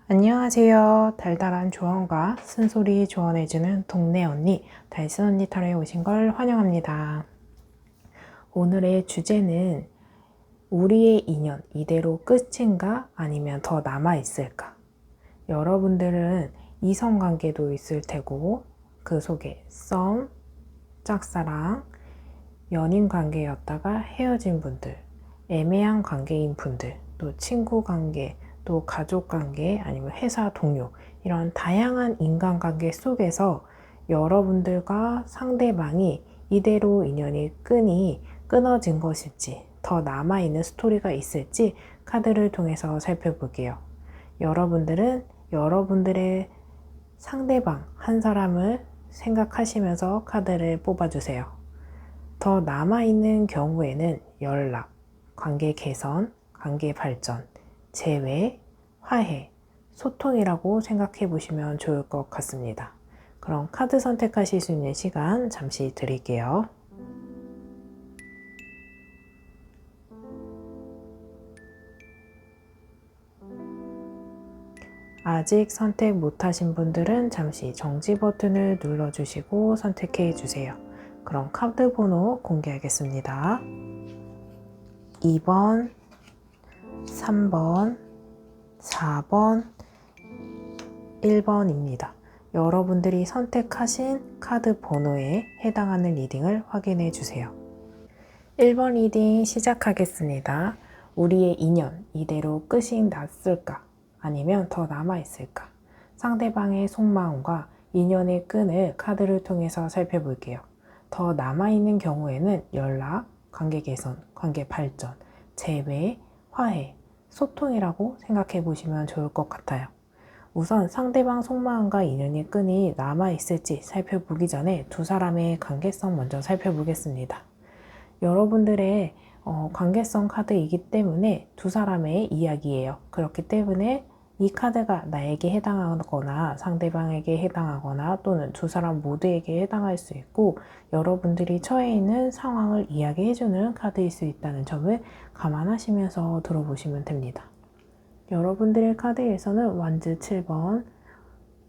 안녕하세요. 달달한 조언과 쓴소리 조언해주는 동네 언니, 달슨 언니 털에 오신 걸 환영합니다. 오늘의 주제는 우리의 인연 이대로 끝인가 아니면 더 남아있을까? 여러분들은 이성관계도 있을 테고 그 속에 썸, 짝사랑, 연인 관계였다가 헤어진 분들, 애매한 관계인 분들, 또 친구 관계, 또 가족 관계, 아니면 회사 동료, 이런 다양한 인간관계 속에서 여러분들과 상대방이 이대로 인연이 끊어진 것일지, 더 남아있는 스토리가 있을지 카드를 통해서 살펴볼게요. 여러분들은 여러분들의 상대방 한 사람을 생각하시면서 카드를 뽑아주세요. 더 남아있는 경우에는 연락, 관계 개선, 관계 발전, 재회, 화해, 소통이라고 생각해 보시면 좋을 것 같습니다. 그럼 카드 선택하실 수 있는 시간 잠시 드릴게요. 아직 선택 못하신 분들은 잠시 정지 버튼을 눌러주시고 선택해 주세요. 그럼 카드 번호 공개하겠습니다. 2번, 3번, 4번, 1번입니다. 여러분들이 선택하신 카드 번호에 해당하는 리딩을 확인해 주세요. 1번 리딩 시작하겠습니다. 우리의 인연 이대로 끝이 났을까? 아니면 더 남아있을까? 상대방의 속마음과 인연의 끈을 카드를 통해서 살펴볼게요. 더 남아있는 경우에는 연락, 관계 개선, 관계 발전, 재회, 화해, 소통이라고 생각해 보시면 좋을 것 같아요. 우선 상대방 속마음과 인연의 끈이 남아있을지 살펴보기 전에 두 사람의 관계성 먼저 살펴보겠습니다. 여러분들의 관계성 카드이기 때문에 두 사람의 이야기예요. 그렇기 때문에 이 카드가 나에게 해당하거나 상대방에게 해당하거나 또는 두 사람 모두에게 해당할 수 있고 여러분들이 처해 있는 상황을 이야기해주는 카드일 수 있다는 점을 감안하시면서 들어보시면 됩니다. 여러분들의 카드에서는 완즈 7번,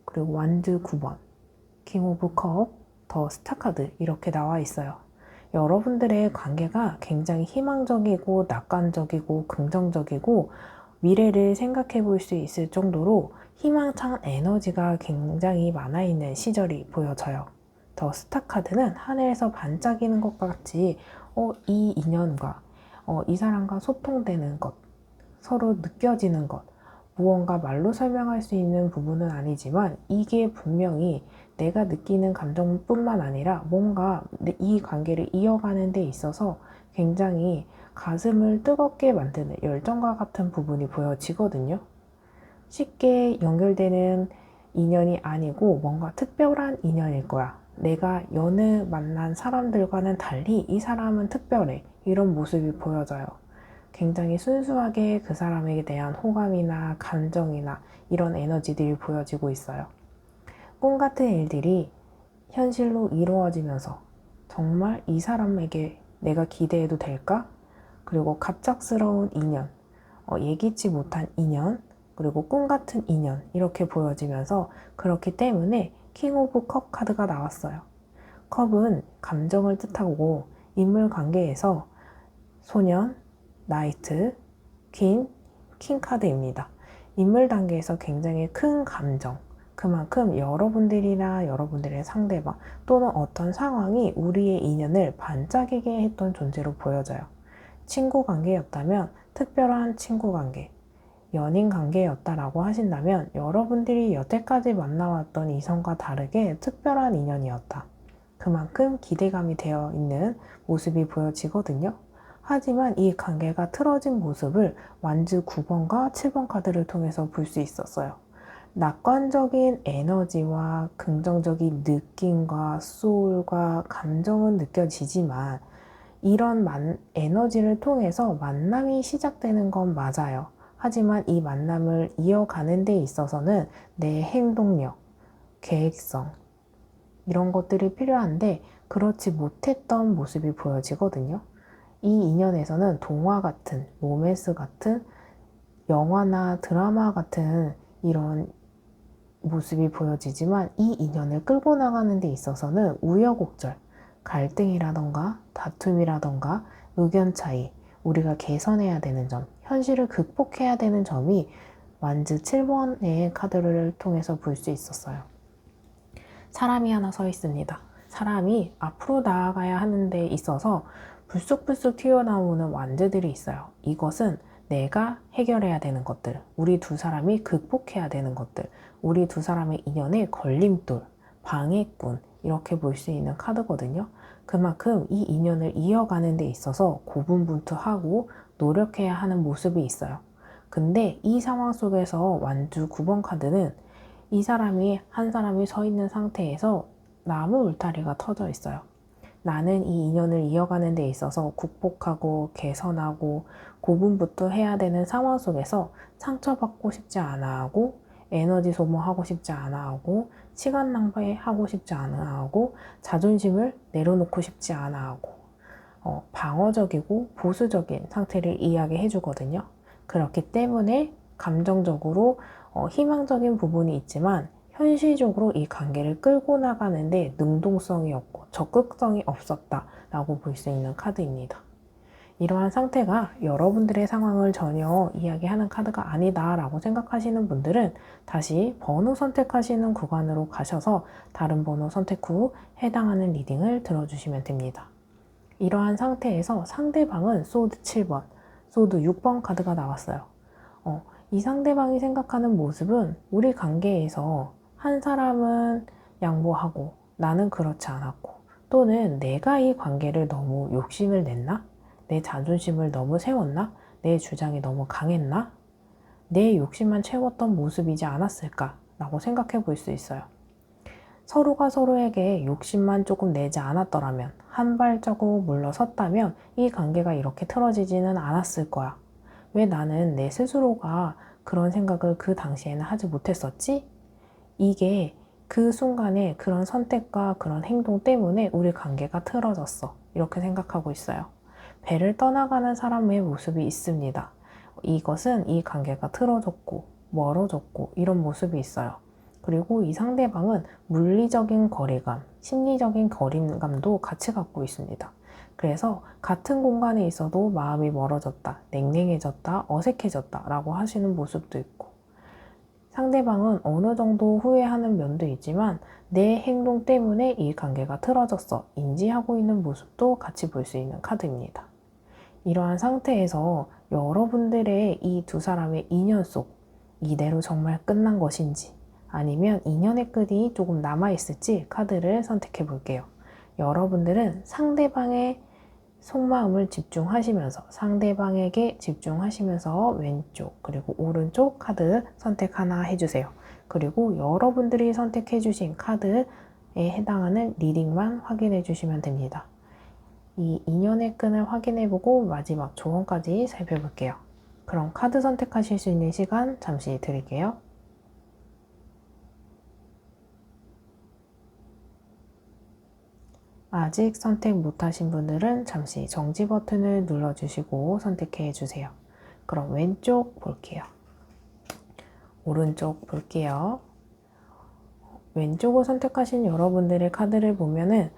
그리고 완즈 9번, 킹 오브 컵, 더 스타 카드 이렇게 나와 있어요. 여러분들의 관계가 굉장히 희망적이고 낙관적이고 긍정적이고 미래를 생각해 볼 수 있을 정도로 희망찬 에너지가 굉장히 많아 있는 시절이 보여져요. 더 스타 카드는 하늘에서 반짝이는 것 같이 이 인연과 이 사람과 소통되는 것, 서로 느껴지는 것, 무언가 말로 설명할 수 있는 부분은 아니지만 이게 분명히 내가 느끼는 감정뿐만 아니라 뭔가 이 관계를 이어가는 데 있어서 굉장히 가슴을 뜨겁게 만드는 열정과 같은 부분이 보여지거든요. 쉽게 연결되는 인연이 아니고 뭔가 특별한 인연일 거야. 내가 여느 만난 사람들과는 달리 이 사람은 특별해. 이런 모습이 보여져요. 굉장히 순수하게 그 사람에게 대한 호감이나 감정이나 이런 에너지들이 보여지고 있어요. 꿈 같은 일들이 현실로 이루어지면서 정말 이 사람에게 내가 기대해도 될까? 그리고 갑작스러운 인연, 예기치 못한 인연, 그리고 꿈 같은 인연 이렇게 보여지면서 그렇기 때문에 킹 오브 컵 카드가 나왔어요. 컵은 감정을 뜻하고 인물 관계에서 소년, 나이트, 킹 카드입니다. 인물 단계에서 굉장히 큰 감정, 그만큼 여러분들이나 여러분들의 상대방 또는 어떤 상황이 우리의 인연을 반짝이게 했던 존재로 보여져요. 친구 관계였다면 특별한 친구 관계, 연인 관계였다라고 하신다면 여러분들이 여태까지 만나왔던 이성과 다르게 특별한 인연이었다. 그만큼 기대감이 되어 있는 모습이 보여지거든요. 하지만 이 관계가 틀어진 모습을 완즈 9번과 7번 카드를 통해서 볼 수 있었어요. 낙관적인 에너지와 긍정적인 느낌과 소울과 감정은 느껴지지만 이런 에너지를 통해서 만남이 시작되는 건 맞아요. 하지만 이 만남을 이어가는 데 있어서는 내 행동력, 계획성, 이런 것들이 필요한데 그렇지 못했던 모습이 보여지거든요. 이 인연에서는 동화 같은, 로맨스 같은, 영화나 드라마 같은 이런 모습이 보여지지만 이 인연을 끌고 나가는 데 있어서는 우여곡절, 갈등이라던가 다툼이라던가 의견 차이, 우리가 개선해야 되는 점, 현실을 극복해야 되는 점이 완즈 7번의 카드를 통해서 볼 수 있었어요. 사람이 하나 서 있습니다. 사람이 앞으로 나아가야 하는 데 있어서 불쑥불쑥 튀어나오는 완즈들이 있어요. 이것은 내가 해결해야 되는 것들, 우리 두 사람이 극복해야 되는 것들, 우리 두 사람의 인연의 걸림돌, 방해꾼, 이렇게 볼 수 있는 카드거든요. 그만큼 이 인연을 이어가는 데 있어서 고분분투하고 노력해야 하는 모습이 있어요. 근데 이 상황 속에서 완주 9번 카드는 이 사람이 한 사람이 서 있는 상태에서 나무 울타리가 터져 있어요. 나는 이 인연을 이어가는 데 있어서 극복하고 개선하고 고분분투해야 되는 상황 속에서 상처받고 싶지 않아 하고 에너지 소모하고 싶지 않아 하고 시간 낭비하고 싶지 않아 하고 자존심을 내려놓고 싶지 않아 하고 방어적이고 보수적인 상태를 이야기해 주거든요. 그렇기 때문에 감정적으로 희망적인 부분이 있지만 현실적으로 이 관계를 끌고 나가는데 능동성이 없고 적극성이 없었다라고 볼 수 있는 카드입니다. 이러한 상태가 여러분들의 상황을 전혀 이야기하는 카드가 아니다라고 생각하시는 분들은 다시 번호 선택하시는 구간으로 가셔서 다른 번호 선택 후 해당하는 리딩을 들어주시면 됩니다. 이러한 상태에서 상대방은 소드 7번, 소드 6번 카드가 나왔어요. 이 상대방이 생각하는 모습은 우리 관계에서 한 사람은 양보하고 나는 그렇지 않았고, 또는 내가 이 관계를 너무 욕심을 냈나? 내 자존심을 너무 세웠나? 내 주장이 너무 강했나? 내 욕심만 채웠던 모습이지 않았을까? 라고 생각해 볼 수 있어요. 서로가 서로에게 욕심만 조금 내지 않았더라면, 한 발자국 물러섰다면 이 관계가 이렇게 틀어지지는 않았을 거야. 왜 나는 내 스스로가 그런 생각을 그 당시에는 하지 못했었지? 이게 그 순간에 그런 선택과 그런 행동 때문에 우리 관계가 틀어졌어. 이렇게 생각하고 있어요. 배를 떠나가는 사람의 모습이 있습니다. 이것은 이 관계가 틀어졌고 멀어졌고 이런 모습이 있어요. 그리고 이 상대방은 물리적인 거리감, 심리적인 거리감도 같이 갖고 있습니다. 그래서 같은 공간에 있어도 마음이 멀어졌다, 냉랭해졌다, 어색해졌다 라고 하시는 모습도 있고, 상대방은 어느 정도 후회하는 면도 있지만 내 행동 때문에 이 관계가 틀어졌어 인지하고 있는 모습도 같이 볼 수 있는 카드입니다. 이러한 상태에서 여러분들의 이 두 사람의 인연 속 이대로 정말 끝난 것인지 아니면 인연의 끈이 조금 남아있을지 카드를 선택해 볼게요. 여러분들은 상대방의 속마음을 집중하시면서 상대방에게 집중하시면서 왼쪽 그리고 오른쪽 카드 선택 하나 해주세요. 그리고 여러분들이 선택해 주신 카드에 해당하는 리딩만 확인해 주시면 됩니다. 이 인연의 끈을 확인해 보고 마지막 조언까지 살펴볼게요. 그럼 카드 선택하실 수 있는 시간 잠시 드릴게요. 아직 선택 못하신 분들은 잠시 정지 버튼을 눌러주시고 선택해 주세요. 그럼 왼쪽 볼게요. 오른쪽 볼게요. 왼쪽을 선택하신 여러분들의 카드를 보면은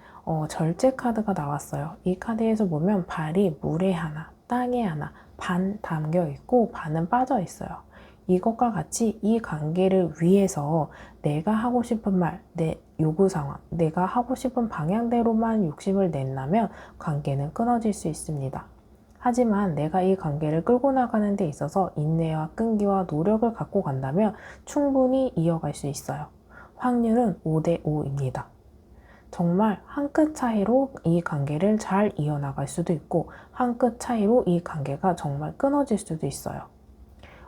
절제 카드가 나왔어요. 이 카드에서 보면 발이 물에 하나, 땅에 하나, 반 담겨 있고 반은 빠져 있어요. 이것과 같이 이 관계를 위해서 내가 하고 싶은 말, 내 요구 상황, 내가 하고 싶은 방향대로만 욕심을 낸다면 관계는 끊어질 수 있습니다. 하지만 내가 이 관계를 끌고 나가는 데 있어서 인내와 끈기와 노력을 갖고 간다면 충분히 이어갈 수 있어요. 확률은 5대 5입니다. 정말 한 끗 차이로 이 관계를 잘 이어나갈 수도 있고 한 끗 차이로 이 관계가 정말 끊어질 수도 있어요.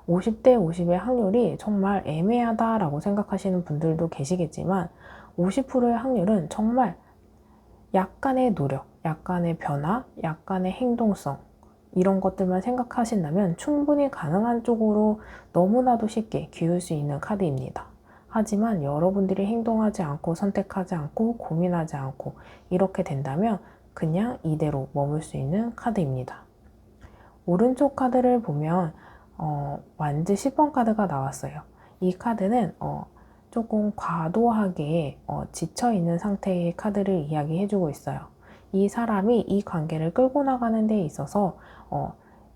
50대 50의 확률이 정말 애매하다라고 생각하시는 분들도 계시겠지만 50%의 확률은 정말 약간의 노력, 약간의 변화, 약간의 행동성 이런 것들만 생각하신다면 충분히 가능한 쪽으로 너무나도 쉽게 기울 수 있는 카드입니다. 하지만 여러분들이 행동하지 않고 선택하지 않고 고민하지 않고 이렇게 된다면 그냥 이대로 머물 수 있는 카드입니다. 오른쪽 카드를 보면 완즈 10번 카드가 나왔어요. 이 카드는 조금 과도하게 지쳐있는 상태의 카드를 이야기해주고 있어요. 이 사람이 이 관계를 끌고 나가는 데 있어서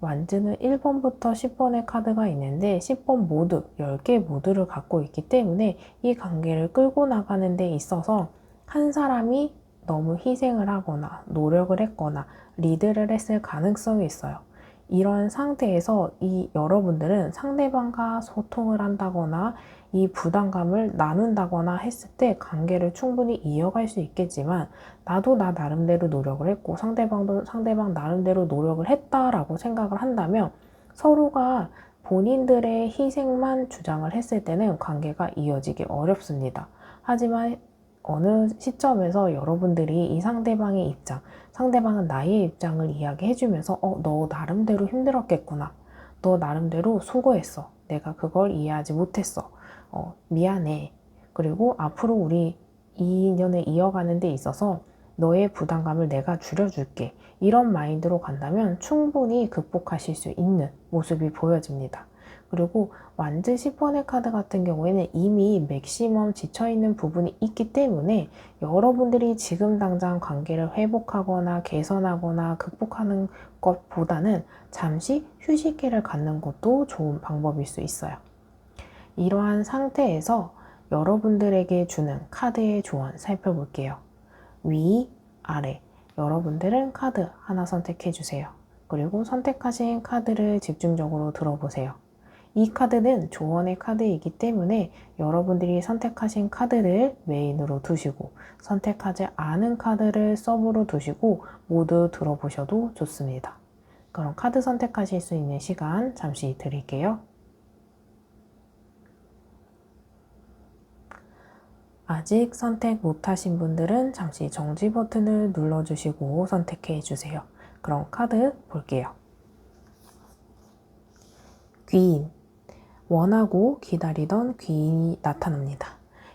완즈는 1번부터 10번의 카드가 있는데 10번 모두, 10개 모두를 갖고 있기 때문에 이 관계를 끌고 나가는 데 있어서 한 사람이 너무 희생을 하거나 노력을 했거나 리드를 했을 가능성이 있어요. 이런 상태에서 여러분들은 상대방과 소통을 한다거나 이 부담감을 나눈다거나 했을 때 관계를 충분히 이어갈 수 있겠지만, 나도 나 나름대로 노력을 했고 상대방도 상대방 나름대로 노력을 했다라고 생각을 한다면 서로가 본인들의 희생만 주장을 했을 때는 관계가 이어지기 어렵습니다. 하지만 어느 시점에서 여러분들이 이 상대방의 입장, 상대방은 나의 입장을 이야기해주면서 너 나름대로 힘들었겠구나. 너 나름대로 수고했어. 내가 그걸 이해하지 못했어. 미안해. 그리고 앞으로 우리 이 인연을 이어가는 데 있어서 너의 부담감을 내가 줄여줄게. 이런 마인드로 간다면 충분히 극복하실 수 있는 모습이 보여집니다. 그리고 완즈 10번의 카드 같은 경우에는 이미 맥시멈 지쳐있는 부분이 있기 때문에 여러분들이 지금 당장 관계를 회복하거나 개선하거나 극복하는 것보다는 잠시 휴식기를 갖는 것도 좋은 방법일 수 있어요. 이러한 상태에서 여러분들에게 주는 카드의 조언 살펴볼게요. 위, 아래. 여러분들은 카드 하나 선택해 주세요. 그리고 선택하신 카드를 집중적으로 들어보세요. 이 카드는 조언의 카드이기 때문에 여러분들이 선택하신 카드를 메인으로 두시고 선택하지 않은 카드를 서브로 두시고 모두 들어보셔도 좋습니다. 그럼 카드 선택하실 수 있는 시간 잠시 드릴게요. 아직 선택 못하신 분들은 잠시 정지 버튼을 눌러주시고 선택해 주세요. 그럼 카드 볼게요. 귀인. 원하고 기다리던 귀인이 나타납니다.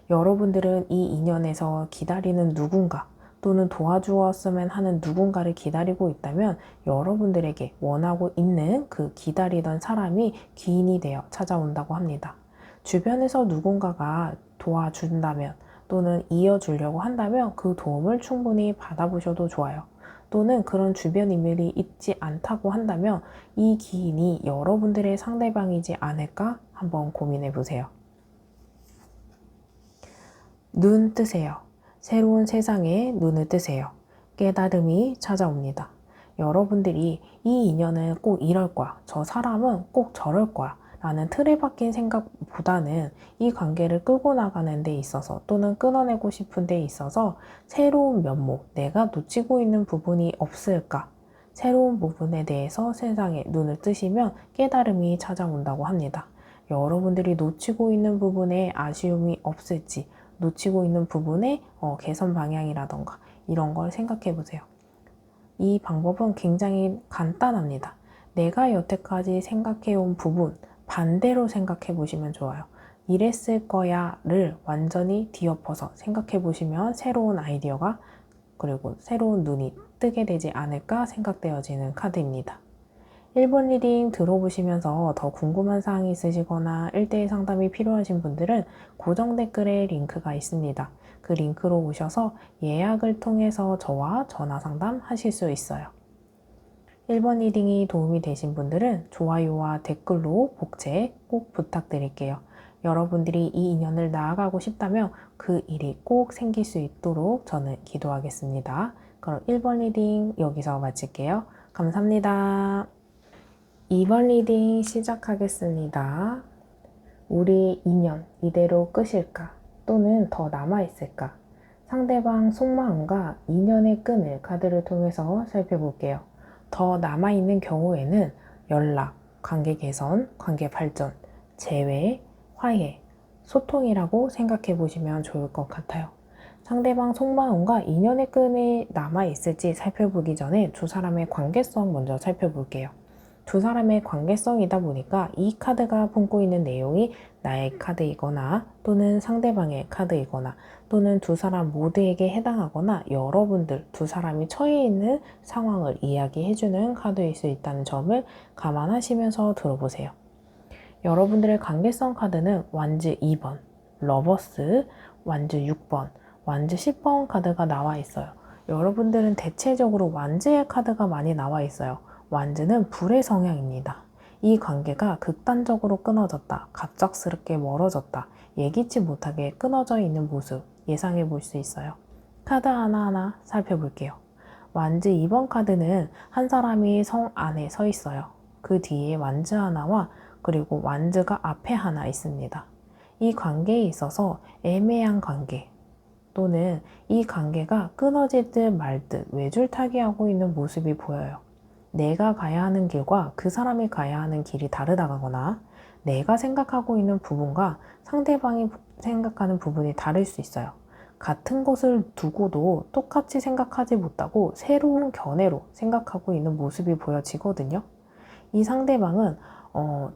여러분들은 이 인연에서 기다리는 누군가 또는 도와주었으면 하는 누군가를 기다리고 있다면 여러분들에게 원하고 있는 그 기다리던 사람이 귀인이 되어 찾아온다고 합니다. 주변에서 누군가가 도와준다면 또는 이어주려고 한다면 그 도움을 충분히 받아보셔도 좋아요. 또는 그런 주변 인물이 있지 않다고 한다면 이 기인이 여러분들의 상대방이지 않을까 한번 고민해 보세요. 눈 뜨세요. 새로운 세상에 눈을 뜨세요. 깨달음이 찾아옵니다. 여러분들이 이 인연은 꼭 이럴 거야. 저 사람은 꼭 저럴 거야. 라는 틀에 박힌 생각보다는 이 관계를 끌고 나가는 데 있어서 또는 끊어내고 싶은 데 있어서 새로운 면목, 내가 놓치고 있는 부분이 없을까? 새로운 부분에 대해서 세상에 눈을 뜨시면 깨달음이 찾아온다고 합니다. 여러분들이 놓치고 있는 부분에 아쉬움이 없을지, 놓치고 있는 부분의 개선 방향이라던가 이런 걸 생각해 보세요. 이 방법은 굉장히 간단합니다. 내가 여태까지 생각해온 부분, 반대로 생각해 보시면 좋아요. 이랬을 거야를 완전히 뒤엎어서 생각해 보시면 새로운 아이디어가 그리고 새로운 눈이 뜨게 되지 않을까 생각되어지는 카드입니다. 1번 리딩 들어보시면서 더 궁금한 사항이 있으시거나 1대1 상담이 필요하신 분들은 고정 댓글에 링크가 있습니다. 그 링크로 오셔서 예약을 통해서 저와 전화 상담하실 수 있어요. 1번 리딩이 도움이 되신 분들은 좋아요와 댓글로 복제 꼭 부탁드릴게요. 여러분들이 이 인연을 나아가고 싶다면 그 일이 꼭 생길 수 있도록 저는 기도하겠습니다. 그럼 1번 리딩 여기서 마칠게요. 감사합니다. 2번 리딩 시작하겠습니다. 우리 인연 이대로 끝일까? 또는 더 남아있을까? 상대방 속마음과 인연의 끈을 카드를 통해서 살펴볼게요. 더 남아있는 경우에는 연락, 관계 개선, 관계 발전, 재회, 화해, 소통이라고 생각해 보시면 좋을 것 같아요. 상대방 속마음과 인연의 끈이 남아있을지 살펴보기 전에 두 사람의 관계성 먼저 살펴볼게요. 두 사람의 관계성이다 보니까 이 카드가 품고 있는 내용이 나의 카드이거나 또는 상대방의 카드이거나 또는 두 사람 모두에게 해당하거나 여러분들 두 사람이 처해 있는 상황을 이야기해주는 카드일 수 있다는 점을 감안하시면서 들어보세요. 여러분들의 관계성 카드는 완즈 2번, 러버스, 완즈 6번, 완즈 10번 카드가 나와 있어요. 여러분들은 대체적으로 완즈의 카드가 많이 나와 있어요. 완즈는 불의 성향입니다. 이 관계가 극단적으로 끊어졌다, 갑작스럽게 멀어졌다, 예기치 못하게 끊어져 있는 모습 예상해 볼 수 있어요. 카드 하나하나 살펴볼게요. 완즈 2번 카드는 한 사람이 성 안에 서 있어요. 그 뒤에 완즈 하나와 그리고 완즈가 앞에 하나 있습니다. 이 관계에 있어서 애매한 관계 또는 이 관계가 끊어질 듯 말 듯 외줄타기하고 있는 모습이 보여요. 내가 가야 하는 길과 그 사람이 가야 하는 길이 다르다거나 내가 생각하고 있는 부분과 상대방이 생각하는 부분이 다를 수 있어요. 같은 것을 두고도 똑같이 생각하지 못하고 새로운 견해로 생각하고 있는 모습이 보여지거든요. 이 상대방은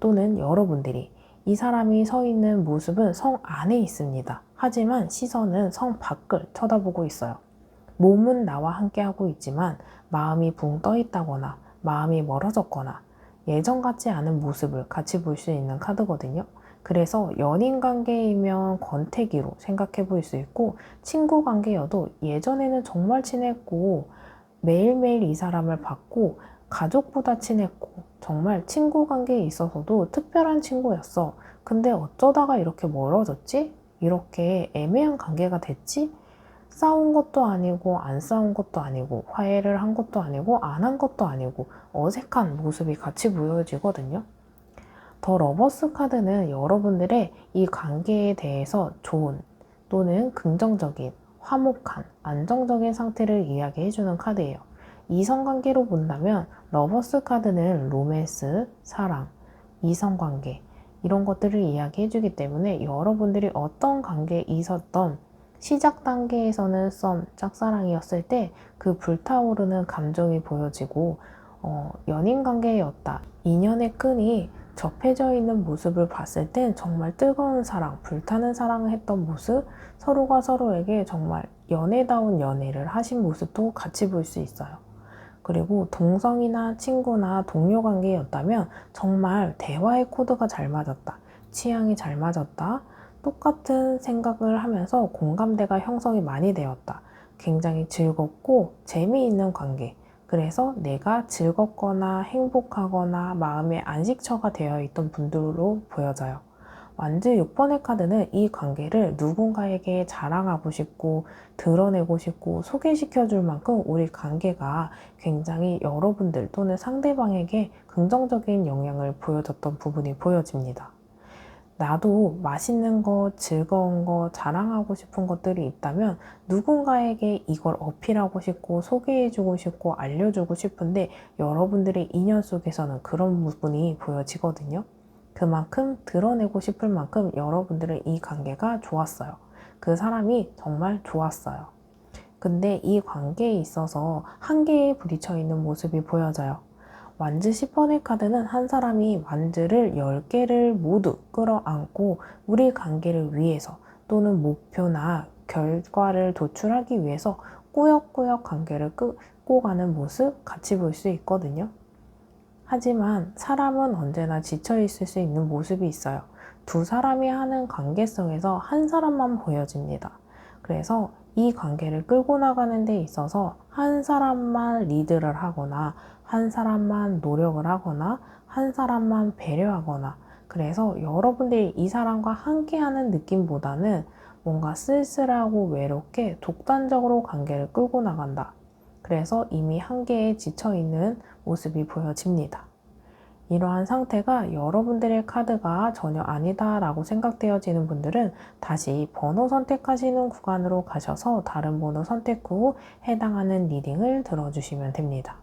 또는 여러분들이 이 사람이 서 있는 모습은 성 안에 있습니다. 하지만 시선은 성 밖을 쳐다보고 있어요. 몸은 나와 함께하고 있지만 마음이 붕 떠 있다거나 마음이 멀어졌거나 예전 같지 않은 모습을 같이 볼 수 있는 카드거든요. 그래서 연인 관계이면 권태기로 생각해 볼 수 있고 친구 관계여도 예전에는 정말 친했고 매일매일 이 사람을 봤고 가족보다 친했고 정말 친구 관계에 있어서도 특별한 친구였어. 근데 어쩌다가 이렇게 멀어졌지? 이렇게 애매한 관계가 됐지? 싸운 것도 아니고 안 싸운 것도 아니고 화해를 한 것도 아니고 안 한 것도 아니고 어색한 모습이 같이 보여지거든요. 더 러버스 카드는 여러분들의 이 관계에 대해서 좋은 또는 긍정적인, 화목한, 안정적인 상태를 이야기해주는 카드예요. 이성관계로 본다면 러버스 카드는 로맨스, 사랑, 이성관계 이런 것들을 이야기해주기 때문에 여러분들이 어떤 관계에 있었던 시작 단계에서는 썸, 짝사랑이었을 때 그 불타오르는 감정이 보여지고 연인 관계였다. 인연의 끈이 접해져 있는 모습을 봤을 땐 정말 뜨거운 사랑, 불타는 사랑을 했던 모습, 서로가 서로에게 정말 연애다운 연애를 하신 모습도 같이 볼 수 있어요. 그리고 동성이나 친구나 동료 관계였다면 정말 대화의 코드가 잘 맞았다. 취향이 잘 맞았다. 똑같은 생각을 하면서 공감대가 형성이 많이 되었다. 굉장히 즐겁고 재미있는 관계. 그래서 내가 즐겁거나 행복하거나 마음의 안식처가 되어 있던 분들로 보여져요. 완즈 6번의 카드는 이 관계를 누군가에게 자랑하고 싶고 드러내고 싶고 소개시켜 줄 만큼 우리 관계가 굉장히 여러분들 또는 상대방에게 긍정적인 영향을 보여줬던 부분이 보여집니다. 나도 맛있는 것, 즐거운 것, 자랑하고 싶은 것들이 있다면 누군가에게 이걸 어필하고 싶고 소개해주고 싶고 알려주고 싶은데 여러분들의 인연 속에서는 그런 부분이 보여지거든요. 그만큼 드러내고 싶을 만큼 여러분들은 이 관계가 좋았어요. 그 사람이 정말 좋았어요. 근데 이 관계에 있어서 한계에 부딪혀 있는 모습이 보여져요. 완즈 10번의 카드는 한 사람이 완즈를 10개를 모두 끌어안고 우리 관계를 위해서 또는 목표나 결과를 도출하기 위해서 꾸역꾸역 관계를 끌고 가는 모습 같이 볼 수 있거든요. 하지만 사람은 언제나 지쳐 있을 수 있는 모습이 있어요. 두 사람이 하는 관계성에서 한 사람만 보여집니다. 그래서 이 관계를 끌고 나가는 데 있어서 한 사람만 리드를 하거나 한 사람만 노력을 하거나 한 사람만 배려하거나 그래서 여러분들이 이 사람과 함께하는 느낌보다는 뭔가 쓸쓸하고 외롭게 독단적으로 관계를 끌고 나간다. 그래서 이미 한계에 지쳐있는 모습이 보여집니다. 이러한 상태가 여러분들의 카드가 전혀 아니다 라고 생각되어지는 분들은 다시 번호 선택하시는 구간으로 가셔서 다른 번호 선택 후 해당하는 리딩을 들어주시면 됩니다.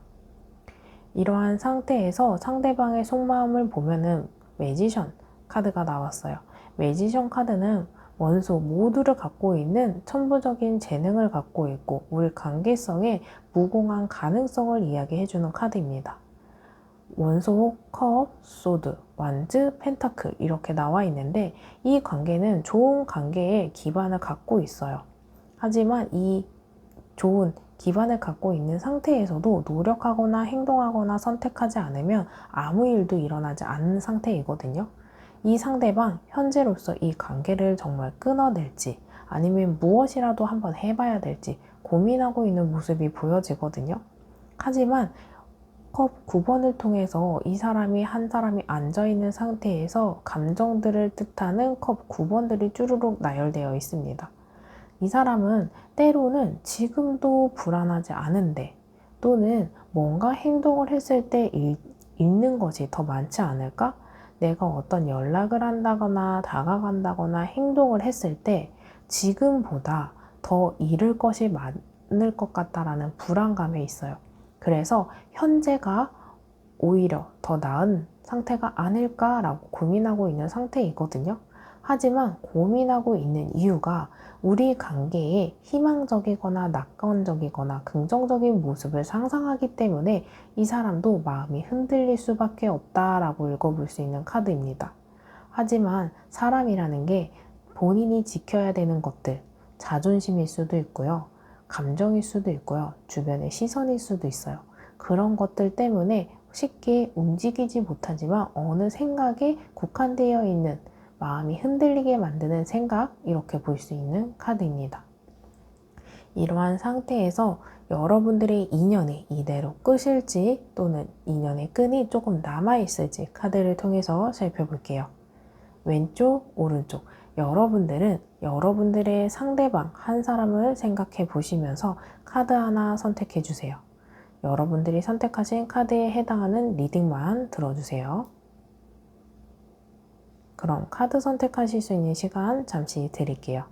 이러한 상태에서 상대방의 속마음을 보면은 매지션 카드가 나왔어요. 매지션 카드는 원소 모두를 갖고 있는 천부적인 재능을 갖고 있고 우리 관계성의 무궁한 가능성을 이야기해주는 카드입니다. 원소, 컵, 소드, 완즈, 펜타클 이렇게 나와 있는데 이 관계는 좋은 관계의 기반을 갖고 있어요. 하지만 이 좋은 기반을 갖고 있는 상태에서도 노력하거나 행동하거나 선택하지 않으면 아무 일도 일어나지 않는 상태이거든요. 이 상대방 현재로서 이 관계를 정말 끊어낼지 아니면 무엇이라도 한번 해봐야 될지 고민하고 있는 모습이 보여지거든요. 하지만 컵 9번을 통해서 이 사람이 한 사람이 앉아있는 상태에서 감정들을 뜻하는 컵 9번들이 쭈루룩 나열되어 있습니다. 이 사람은 때로는 지금도 불안하지 않은데 또는 뭔가 행동을 했을 때 잃는 것이 더 많지 않을까? 내가 어떤 연락을 한다거나 다가간다거나 행동을 했을 때 지금보다 더 잃을 것이 많을 것 같다라는 불안감에 있어요. 그래서 현재가 오히려 더 나은 상태가 아닐까라고 고민하고 있는 상태이거든요. 하지만 고민하고 있는 이유가 우리 관계에 희망적이거나 낙관적이거나 긍정적인 모습을 상상하기 때문에 이 사람도 마음이 흔들릴 수밖에 없다라고 읽어볼 수 있는 카드입니다. 하지만 사람이라는 게 본인이 지켜야 되는 것들, 자존심일 수도 있고요. 감정일 수도 있고요. 주변의 시선일 수도 있어요. 그런 것들 때문에 쉽게 움직이지 못하지만 어느 생각에 국한되어 있는 마음이 흔들리게 만드는 생각, 이렇게 볼 수 있는 카드입니다. 이러한 상태에서 여러분들의 인연이 이대로 끝일지 또는 인연의 끈이 조금 남아있을지 카드를 통해서 살펴볼게요. 왼쪽, 오른쪽. 여러분들은 여러분들의 상대방 한 사람을 생각해 보시면서 카드 하나 선택해 주세요. 여러분들이 선택하신 카드에 해당하는 리딩만 들어주세요. 그럼 카드 선택하실 수 있는 시간 잠시 드릴게요.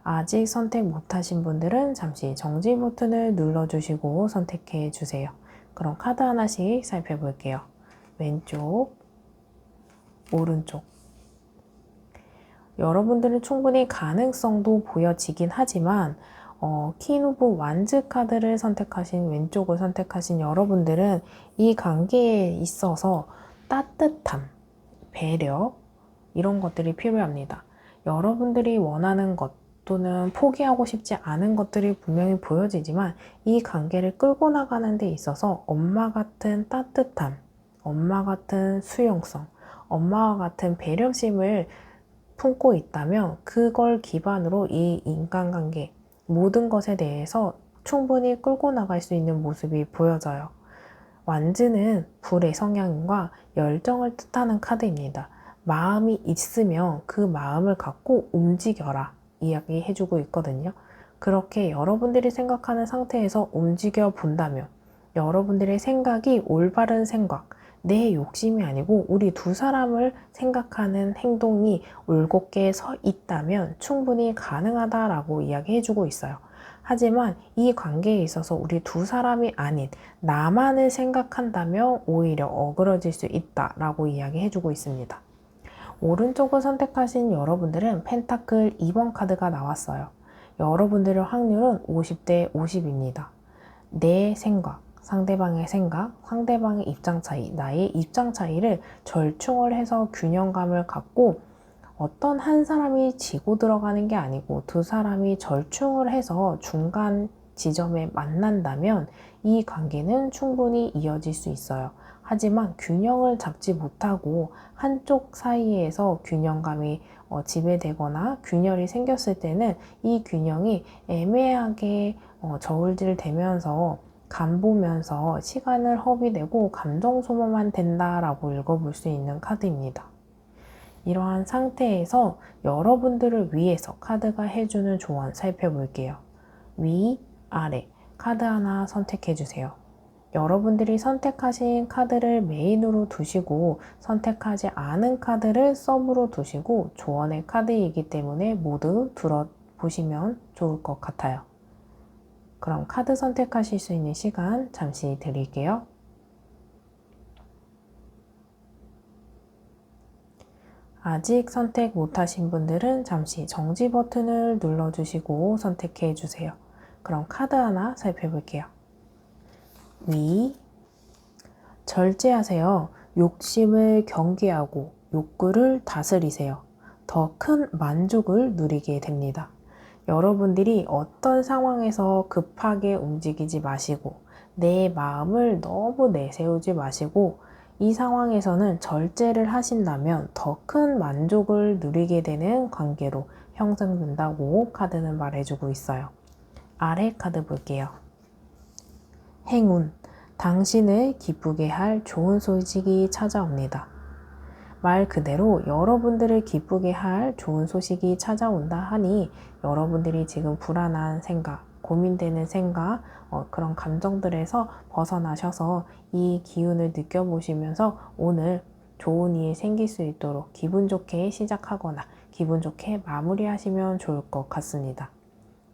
아직 선택 못하신 분들은 잠시 정지 버튼을 눌러주시고 선택해 주세요. 그럼 카드 하나씩 살펴볼게요. 왼쪽, 오른쪽. 여러분들은 충분히 가능성도 보여지긴 하지만 퀸 오브 완즈 카드를 선택하신 왼쪽을 선택하신 여러분들은 이 관계에 있어서 따뜻함, 배려 이런 것들이 필요합니다. 여러분들이 원하는 것 또는 포기하고 싶지 않은 것들이 분명히 보여지지만 이 관계를 끌고 나가는 데 있어서 엄마 같은 따뜻함, 엄마 같은 수용성, 엄마와 같은 배려심을 품고 있다면 그걸 기반으로 이 인간관계 모든 것에 대해서 충분히 끌고 나갈 수 있는 모습이 보여져요. 완즈는 불의 성향과 열정을 뜻하는 카드입니다. 마음이 있으면 그 마음을 갖고 움직여라 이야기해주고 있거든요. 그렇게 여러분들이 생각하는 상태에서 움직여 본다면 여러분들의 생각이 올바른 생각, 내 욕심이 아니고 우리 두 사람을 생각하는 행동이 올곧게 서 있다면 충분히 가능하다라고 이야기해주고 있어요. 하지만 이 관계에 있어서 우리 두 사람이 아닌 나만을 생각한다면 오히려 어그러질 수 있다라고 이야기해주고 있습니다. 오른쪽을 선택하신 여러분들은 펜타클 2번 카드가 나왔어요. 여러분들의 확률은 50대 50입니다. 내 생각, 상대방의 생각, 상대방의 입장 차이, 나의 입장 차이를 절충을 해서 균형감을 갖고 어떤 한 사람이 지고 들어가는 게 아니고 두 사람이 절충을 해서 중간 지점에 만난다면 이 관계는 충분히 이어질 수 있어요. 하지만 균형을 잡지 못하고 한쪽 사이에서 균형감이 지배되거나 균열이 생겼을 때는 이 균형이 애매하게 저울질되면서 간보면서 시간을 허비되고 감정 소모만 된다라고 읽어볼 수 있는 카드입니다. 이러한 상태에서 여러분들을 위해서 카드가 해주는 조언 살펴볼게요. 위, 아래 카드 하나 선택해 주세요. 여러분들이 선택하신 카드를 메인으로 두시고 선택하지 않은 카드를 서브로 두시고 조언의 카드이기 때문에 모두 들어보시면 좋을 것 같아요. 그럼 카드 선택하실 수 있는 시간 잠시 드릴게요. 아직 선택 못하신 분들은 잠시 정지 버튼을 눌러주시고 선택해 주세요. 그럼 카드 하나 살펴볼게요. 위, 절제하세요. 욕심을 경계하고 욕구를 다스리세요. 더 큰 만족을 누리게 됩니다. 여러분들이 어떤 상황에서 급하게 움직이지 마시고 내 마음을 너무 내세우지 마시고 이 상황에서는 절제를 하신다면 더 큰 만족을 누리게 되는 관계로 형성된다고 카드는 말해주고 있어요. 아래 카드 볼게요. 행운, 당신을 기쁘게 할 좋은 소식이 찾아옵니다. 말 그대로 여러분들을 기쁘게 할 좋은 소식이 찾아온다 하니 여러분들이 지금 불안한 생각, 고민되는 생각, 그런 감정들에서 벗어나셔서 이 기운을 느껴보시면서 오늘 좋은 일이 생길 수 있도록 기분 좋게 시작하거나 기분 좋게 마무리하시면 좋을 것 같습니다.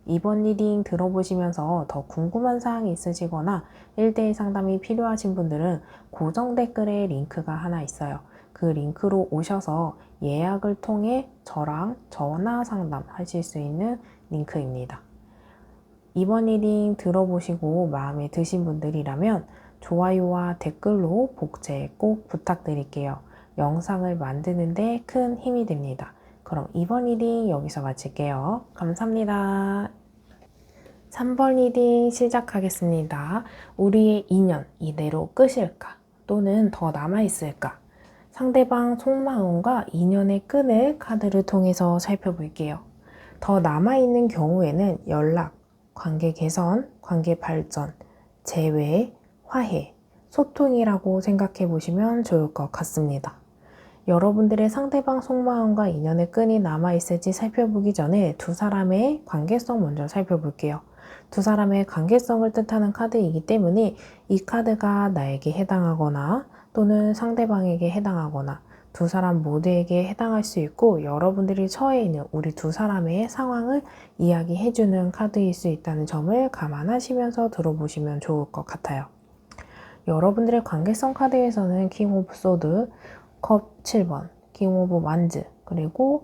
이번 리딩 들어보시면서 더 궁금한 사항이 있으시거나 1대1 상담이 필요하신 분들은 고정 댓글에 링크가 하나 있어요. 그 링크로 오셔서 예약을 통해 저랑 전화 상담 하실 수 있는 링크입니다. 이번 리딩 들어보시고 마음에 드신 분들이라면 좋아요와 댓글로 복제 꼭 부탁드릴게요. 영상을 만드는데 큰 힘이 됩니다. 그럼 이번 리딩 여기서 마칠게요. 감사합니다. 3번 리딩 시작하겠습니다. 우리의 인연 이대로 끝일까? 또는 더 남아있을까? 상대방 속마음과 인연의 끈을 카드를 통해서 살펴볼게요. 더 남아있는 경우에는 연락, 관계 개선, 관계 발전, 재회, 화해, 소통이라고 생각해 보시면 좋을 것 같습니다. 여러분들의 상대방 속마음과 인연의 끈이 남아있을지 살펴보기 전에 두 사람의 관계성 먼저 살펴볼게요. 두 사람의 관계성을 뜻하는 카드이기 때문에 이 카드가 나에게 해당하거나 또는 상대방에게 해당하거나 두 사람 모두에게 해당할 수 있고 여러분들이 처해 있는 우리 두 사람의 상황을 이야기해주는 카드일 수 있다는 점을 감안하시면서 들어보시면 좋을 것 같아요. 여러분들의 관계성 카드에서는 킹 오브 소드, 컵 7번, 킹 오브 완즈, 그리고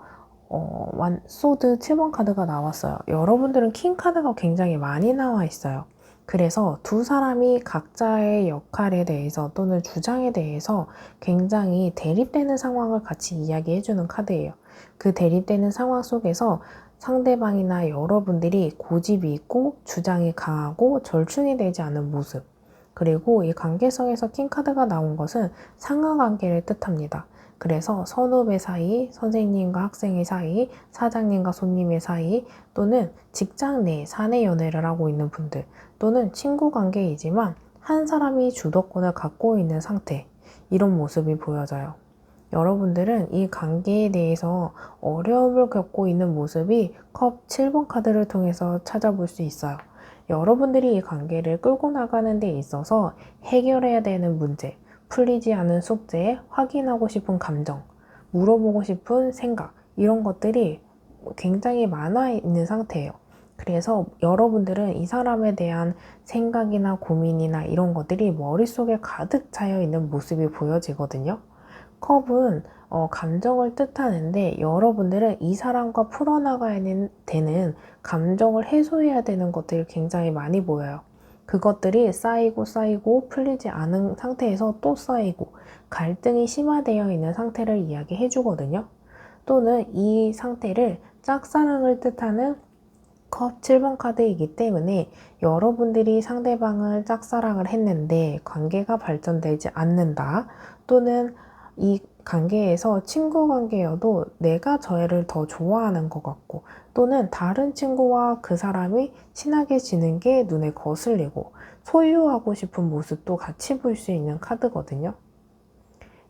소드 7번 카드가 나왔어요. 여러분들은 킹 카드가 굉장히 많이 나와 있어요. 그래서 두 사람이 각자의 역할에 대해서 또는 주장에 대해서 굉장히 대립되는 상황을 같이 이야기해주는 카드예요. 그 대립되는 상황 속에서 상대방이나 여러분들이 고집이 있고 주장이 강하고 절충이 되지 않은 모습, 그리고 이 관계성에서 킹카드가 나온 것은 상하관계를 뜻합니다. 그래서 선후배 사이, 선생님과 학생의 사이, 사장님과 손님의 사이, 또는 직장 내 사내 연애를 하고 있는 분들, 또는 친구 관계이지만 한 사람이 주도권을 갖고 있는 상태, 이런 모습이 보여져요. 여러분들은 이 관계에 대해서 어려움을 겪고 있는 모습이 컵 7번 카드를 통해서 찾아볼 수 있어요. 여러분들이 이 관계를 끌고 나가는 데 있어서 해결해야 되는 문제, 풀리지 않은 숙제, 확인하고 싶은 감정, 물어보고 싶은 생각, 이런 것들이 굉장히 많아 있는 상태예요. 그래서 여러분들은 이 사람에 대한 생각이나 고민이나 이런 것들이 머릿속에 가득 차여 있는 모습이 보여지거든요. 컵은 감정을 뜻하는데 여러분들은 이 사람과 풀어나가야 되는 감정을 해소해야 되는 것들이 굉장히 많이 보여요. 그것들이 쌓이고 풀리지 않은 상태에서 또 쌓이고 갈등이 심화되어 있는 상태를 이야기해 주거든요. 또는 이 상태를 짝사랑을 뜻하는 컵 7번 카드이기 때문에 여러분들이 상대방을 짝사랑을 했는데 관계가 발전되지 않는다, 또는 이 관계에서 친구 관계여도 내가 저를 더 좋아하는 것 같고 또는 다른 친구와 그 사람이 친하게 지는 게 눈에 거슬리고 소유하고 싶은 모습도 같이 볼 수 있는 카드거든요.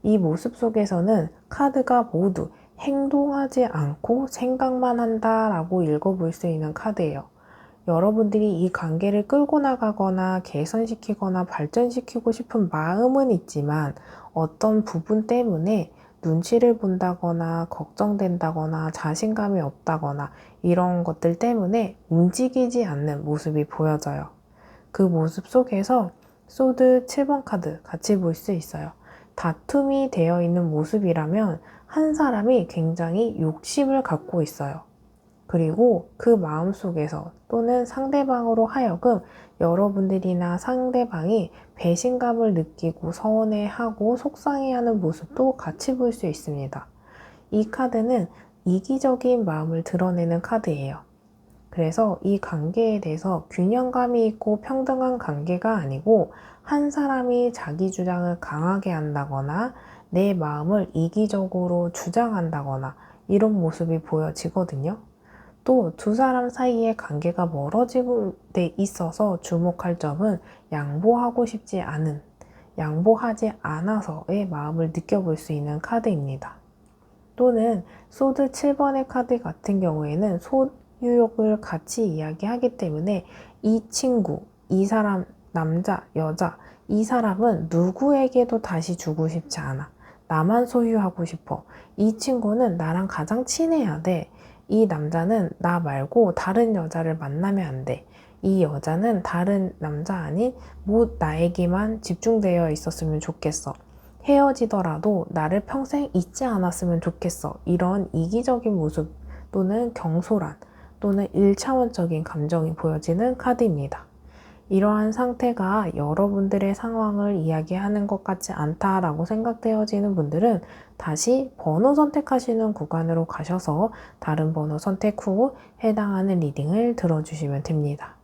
이 모습 속에서는 카드가 모두 행동하지 않고 생각만 한다라고 읽어볼 수 있는 카드예요. 여러분들이 이 관계를 끌고 나가거나 개선시키거나 발전시키고 싶은 마음은 있지만 어떤 부분 때문에 눈치를 본다거나 걱정된다거나 자신감이 없다거나 이런 것들 때문에 움직이지 않는 모습이 보여져요. 그 모습 속에서 소드 7번 카드 같이 볼 수 있어요. 다툼이 되어 있는 모습이라면 한 사람이 굉장히 욕심을 갖고 있어요. 그리고 그 마음속에서 또는 상대방으로 하여금 여러분들이나 상대방이 배신감을 느끼고 서운해하고 속상해하는 모습도 같이 볼 수 있습니다. 이 카드는 이기적인 마음을 드러내는 카드예요. 그래서 이 관계에 대해서 균형감이 있고 평등한 관계가 아니고 한 사람이 자기 주장을 강하게 한다거나 내 마음을 이기적으로 주장한다거나 이런 모습이 보여지거든요. 또 두 사람 사이의 관계가 멀어지고 돼 있어서 주목할 점은 양보하고 싶지 않은, 양보하지 않아서의 마음을 느껴볼 수 있는 카드입니다. 또는 소드 7번의 카드 같은 경우에는 소유욕을 같이 이야기하기 때문에 이 친구, 이 사람, 남자, 여자, 이 사람은 누구에게도 다시 주고 싶지 않아. 나만 소유하고 싶어. 이 친구는 나랑 가장 친해야 돼. 이 남자는 나 말고 다른 여자를 만나면 안 돼. 이 여자는 다른 남자 아닌 나에게만 집중되어 있었으면 좋겠어. 헤어지더라도 나를 평생 잊지 않았으면 좋겠어. 이런 이기적인 모습 또는 경솔한 또는 1차원적인 감정이 보여지는 카드입니다. 이러한 상태가 여러분들의 상황을 이야기하는 것 같지 않다라고 생각되어지는 분들은 다시 번호 선택하시는 구간으로 가셔서 다른 번호 선택 후 해당하는 리딩을 들어주시면 됩니다.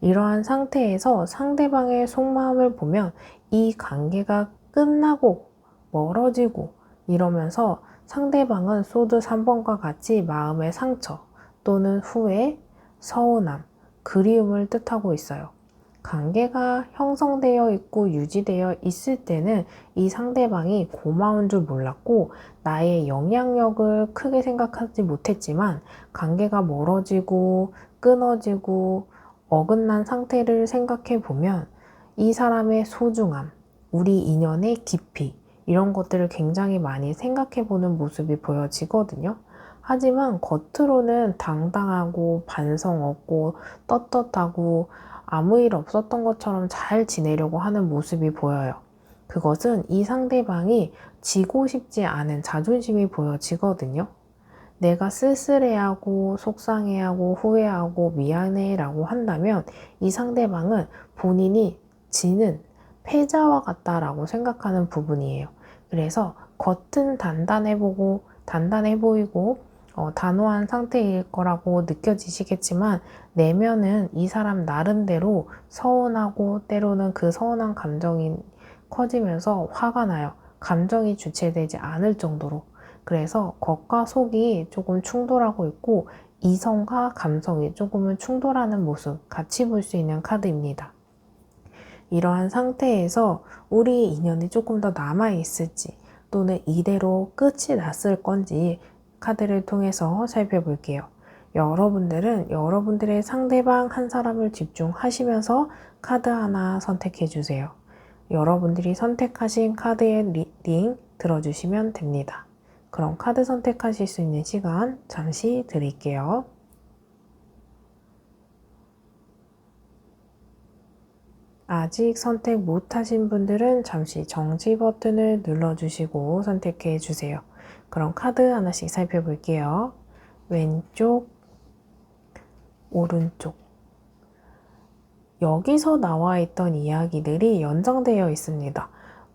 이러한 상태에서 상대방의 속마음을 보면 이 관계가 끝나고 멀어지고 이러면서 상대방은 소드 3번과 같이 마음의 상처 또는 후회, 서운함, 그리움을 뜻하고 있어요. 관계가 형성되어 있고 유지되어 있을 때는 이 상대방이 고마운 줄 몰랐고 나의 영향력을 크게 생각하지 못했지만 관계가 멀어지고 끊어지고 어긋난 상태를 생각해 보면 이 사람의 소중함, 우리 인연의 깊이 이런 것들을 굉장히 많이 생각해 보는 모습이 보여지거든요. 하지만 겉으로는 당당하고 반성 없고 떳떳하고 아무 일 없었던 것처럼 잘 지내려고 하는 모습이 보여요. 그것은 이 상대방이 지고 싶지 않은 자존심이 보여지거든요. 내가 쓸쓸해하고 속상해하고 후회하고 미안해라고 한다면 이 상대방은 본인이 지는 패자와 같다라고 생각하는 부분이에요. 그래서 겉은 단단해 보이고 단호한 상태일 거라고 느껴지시겠지만 내면은 이 사람 나름대로 서운하고 때로는 그 서운한 감정이 커지면서 화가 나요. 감정이 주체되지 않을 정도로. 그래서 겉과 속이 조금 충돌하고 있고 이성과 감성이 조금은 충돌하는 모습 같이 볼 수 있는 카드입니다. 이러한 상태에서 우리의 인연이 조금 더 남아있을지 또는 이대로 끝이 났을 건지 카드를 통해서 살펴볼게요. 여러분들은 여러분들의 상대방 한 사람을 집중하시면서 카드 하나 선택해 주세요. 여러분들이 선택하신 카드의 리딩 들어주시면 됩니다. 그럼 카드 선택하실 수 있는 시간 잠시 드릴게요. 아직 선택 못하신 분들은 잠시 정지 버튼을 눌러주시고 선택해 주세요. 그럼 카드 하나씩 살펴볼게요. 왼쪽, 오른쪽. 여기서 나와 있던 이야기들이 연장되어 있습니다.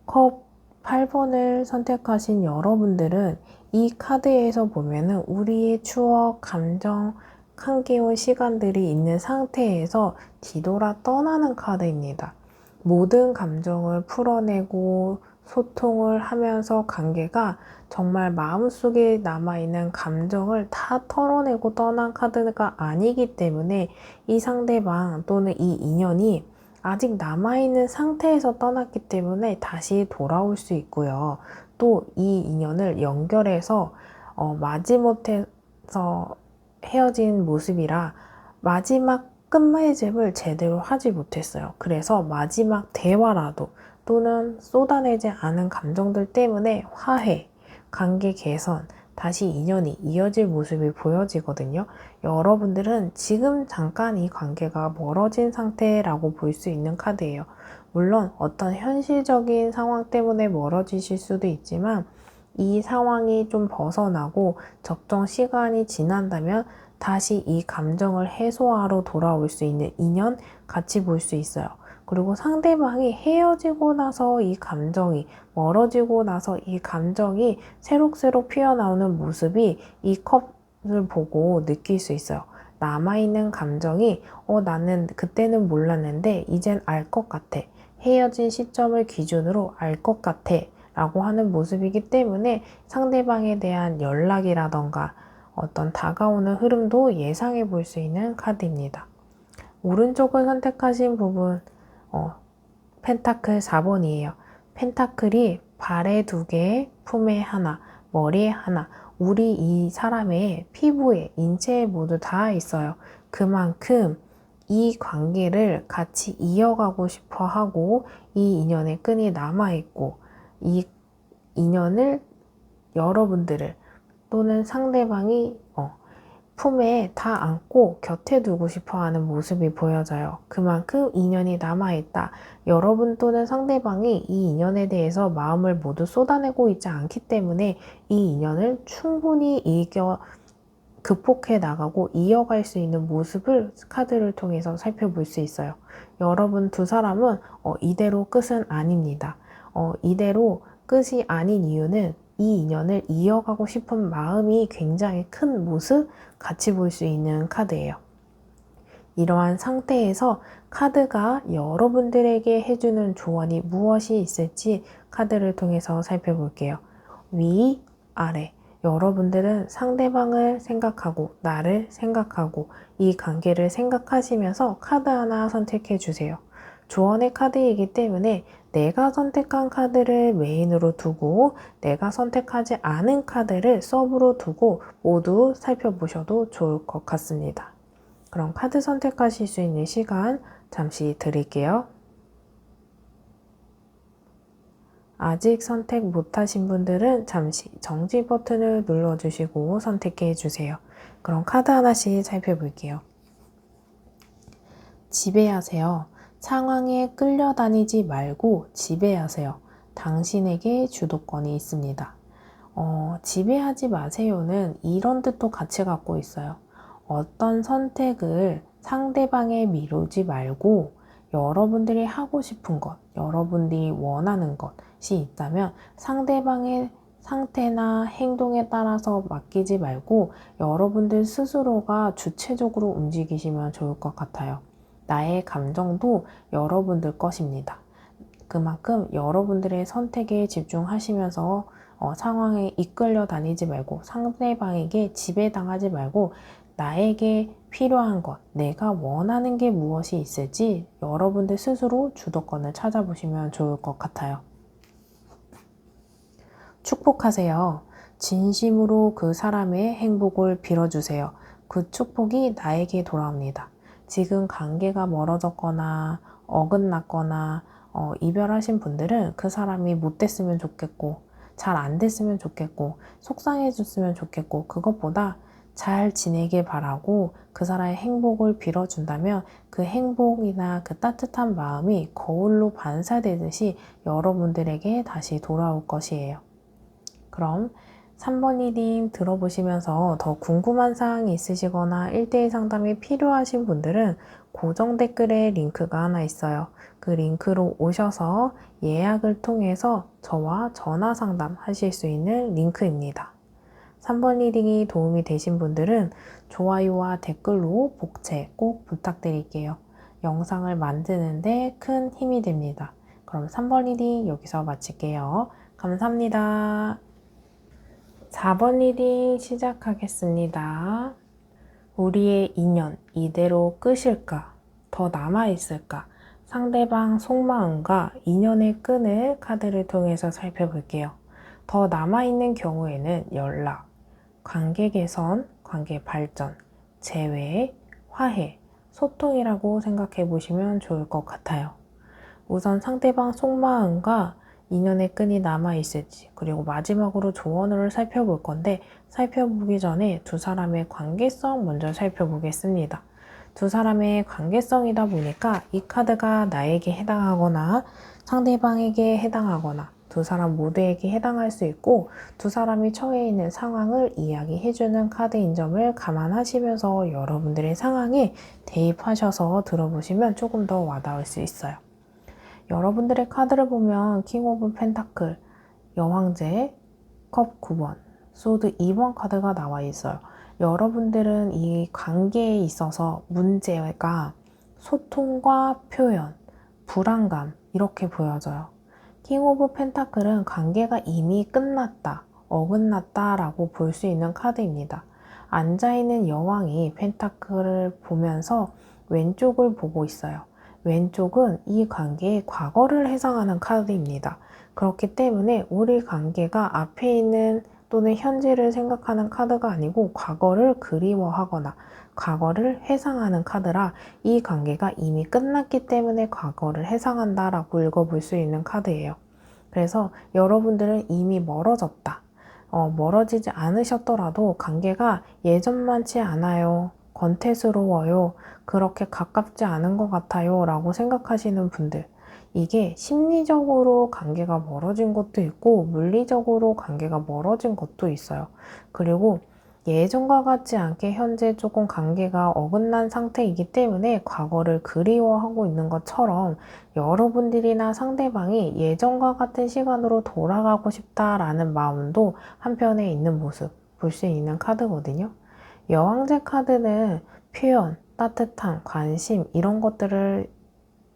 컵 8번을 선택하신 여러분들은 이 카드에서 보면은 우리의 추억, 감정, 함께온 시간들이 있는 상태에서 뒤돌아 떠나는 카드입니다. 모든 감정을 풀어내고 소통을 하면서 관계가 정말 마음속에 남아있는 감정을 다 털어내고 떠난 카드가 아니기 때문에 이 상대방 또는 이 인연이 아직 남아있는 상태에서 떠났기 때문에 다시 돌아올 수 있고요. 또 이 인연을 연결해서 마지못해서 헤어진 모습이라 마지막 끝맺음을 제대로 하지 못했어요. 그래서 마지막 대화라도 또는 쏟아내지 않은 감정들 때문에 화해, 관계 개선, 다시 인연이 이어질 모습이 보여지거든요. 여러분들은 지금 잠깐 이 관계가 멀어진 상태라고 볼 수 있는 카드예요. 물론 어떤 현실적인 상황 때문에 멀어지실 수도 있지만 이 상황이 좀 벗어나고 적정 시간이 지난다면 다시 이 감정을 해소하러 돌아올 수 있는 인연 같이 볼 수 있어요. 그리고 상대방이 헤어지고 나서 이 감정이 멀어지고 나서 이 감정이 새록새록 피어나오는 모습이 이 컵을 보고 느낄 수 있어요. 남아있는 감정이 나는 그때는 몰랐는데 이젠 알 것 같아. 헤어진 시점을 기준으로 알 것 같아. 라고 하는 모습이기 때문에 상대방에 대한 연락이라던가 어떤 다가오는 흐름도 예상해 볼 수 있는 카드입니다. 오른쪽을 선택하신 부분, 펜타클 4번이에요. 펜타클이 발에 2개, 품에 하나, 머리에 하나, 우리 이 사람의 피부에, 인체에 모두 다 있어요. 그만큼 이 관계를 같이 이어가고 싶어 하고 이 인연의 끈이 남아있고 이 인연을 여러분들을 또는 상대방이 품에 다 안고 곁에 두고 싶어하는 모습이 보여져요. 그만큼 인연이 남아있다. 여러분 또는 상대방이 이 인연에 대해서 마음을 모두 쏟아내고 있지 않기 때문에 이 인연을 충분히 극복해 나가고 이어갈 수 있는 모습을 카드를 통해서 살펴볼 수 있어요. 여러분 두 사람은 이대로 끝은 아닙니다. 이대로 끝이 아닌 이유는 이 인연을 이어가고 싶은 마음이 굉장히 큰 모습 같이 볼 수 있는 카드예요. 이러한 상태에서 카드가 여러분들에게 해주는 조언이 무엇이 있을지 카드를 통해서 살펴볼게요. 위, 아래. 여러분들은 상대방을 생각하고 나를 생각하고 이 관계를 생각하시면서 카드 하나 선택해 주세요. 조언의 카드이기 때문에 내가 선택한 카드를 메인으로 두고 내가 선택하지 않은 카드를 서브로 두고 모두 살펴보셔도 좋을 것 같습니다. 그럼 카드 선택하실 수 있는 시간 잠시 드릴게요. 아직 선택 못하신 분들은 잠시 정지 버튼을 눌러주시고 선택해 주세요. 그럼 카드 하나씩 살펴볼게요. 지배하세요. 상황에 끌려다니지 말고 지배하세요. 당신에게 주도권이 있습니다. 지배하지 마세요는 이런 뜻도 같이 갖고 있어요. 어떤 선택을 상대방에 미루지 말고 여러분들이 하고 싶은 것, 여러분들이 원하는 것이 있다면 상대방의 상태나 행동에 따라서 맡기지 말고 여러분들 스스로가 주체적으로 움직이시면 좋을 것 같아요. 나의 감정도 여러분들 것입니다. 그만큼 여러분들의 선택에 집중하시면서 상황에 이끌려 다니지 말고 상대방에게 지배당하지 말고 나에게 필요한 것, 내가 원하는 게 무엇이 있을지 여러분들 스스로 주도권을 찾아보시면 좋을 것 같아요. 축복하세요. 진심으로 그 사람의 행복을 빌어주세요. 그 축복이 나에게 돌아옵니다. 지금 관계가 멀어졌거나 어긋났거나 이별하신 분들은 그 사람이 못 됐으면 좋겠고 잘 안 됐으면 좋겠고 속상해졌으면 좋겠고 그것보다 잘 지내길 바라고 그 사람의 행복을 빌어준다면 그 행복이나 그 따뜻한 마음이 거울로 반사되듯이 여러분들에게 다시 돌아올 것이에요. 그럼 3번 리딩 들어보시면서 더 궁금한 사항이 있으시거나 1대1 상담이 필요하신 분들은 고정 댓글에 링크가 하나 있어요. 그 링크로 오셔서 예약을 통해서 저와 전화 상담 하실 수 있는 링크입니다. 3번 리딩이 도움이 되신 분들은 좋아요와 댓글로 복채 꼭 부탁드릴게요. 영상을 만드는데 큰 힘이 됩니다. 그럼 3번 리딩 여기서 마칠게요. 감사합니다. 4번 리딩 시작하겠습니다. 우리의 인연 이대로 끝일까? 더 남아있을까? 상대방 속마음과 인연의 끈을 카드를 통해서 살펴볼게요. 더 남아있는 경우에는 연락, 관계 개선, 관계 발전, 재회, 화해, 소통이라고 생각해 보시면 좋을 것 같아요. 우선 상대방 속마음과 인연의 끈이 남아있을지 그리고 마지막으로 조언을 살펴볼 건데 살펴보기 전에 두 사람의 관계성 먼저 살펴보겠습니다. 두 사람의 관계성이다 보니까 이 카드가 나에게 해당하거나 상대방에게 해당하거나 두 사람 모두에게 해당할 수 있고 두 사람이 처해 있는 상황을 이야기해주는 카드인 점을 감안하시면서 여러분들의 상황에 대입하셔서 들어보시면 조금 더 와닿을 수 있어요. 여러분들의 카드를 보면 킹 오브 펜타클, 여왕제, 컵 9번, 소드 2번 카드가 나와 있어요. 여러분들은 이 관계에 있어서 문제가 소통과 표현, 불안감 이렇게 보여져요. 킹 오브 펜타클은 관계가 이미 끝났다, 어긋났다 라고 볼 수 있는 카드입니다. 앉아있는 여왕이 펜타클을 보면서 왼쪽을 보고 있어요. 왼쪽은 이 관계의 과거를 해상하는 카드입니다. 그렇기 때문에 우리 관계가 앞에 있는 또는 현재를 생각하는 카드가 아니고 과거를 그리워하거나 과거를 해상하는 카드라 이 관계가 이미 끝났기 때문에 과거를 해상한다라고 읽어볼 수 있는 카드예요. 그래서 여러분들은 이미 멀어졌다. 멀어지지 않으셨더라도 관계가 예전만치 않아요. 권태스러워요. 그렇게 가깝지 않은 것 같아요. 라고 생각하시는 분들. 이게 심리적으로 관계가 멀어진 것도 있고 물리적으로 관계가 멀어진 것도 있어요. 그리고 예전과 같지 않게 현재 조금 관계가 어긋난 상태이기 때문에 과거를 그리워하고 있는 것처럼 여러분들이나 상대방이 예전과 같은 시간으로 돌아가고 싶다라는 마음도 한편에 있는 모습 볼 수 있는 카드거든요. 여왕제 카드는 표현, 따뜻한 관심 이런 것들을